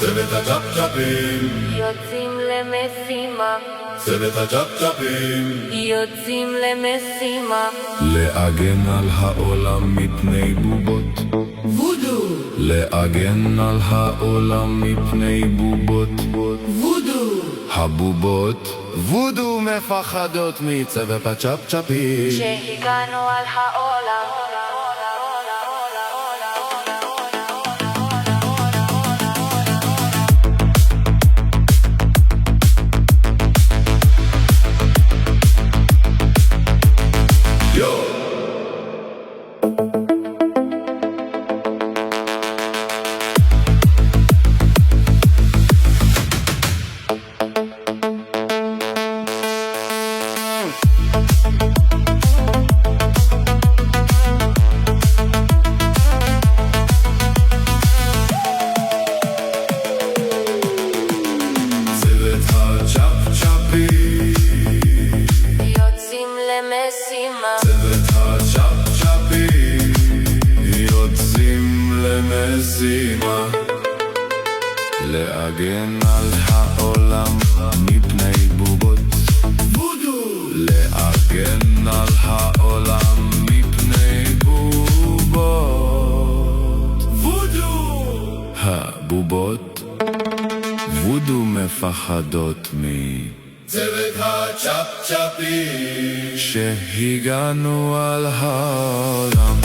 צוות הצ'פצ'פים יוצאים למשימה, צוות הצ'פצ'פים יוצאים למשימה, להגן על העולם מפני בובות וודו, להגן על העולם מפני בובות וודו, הבובות וודו מפחדות מצוות הצ'פצ'פים שהגענו על העולם. יוצאים למשימה, צוות הצ'פצ'פים יוצאים למשימה להגן על העולם מפני בובות וודו להגן על העולם מפני בובות וודו הבובות וודו מפחדות צוות הצ'פצ'פים שהגענו על העולם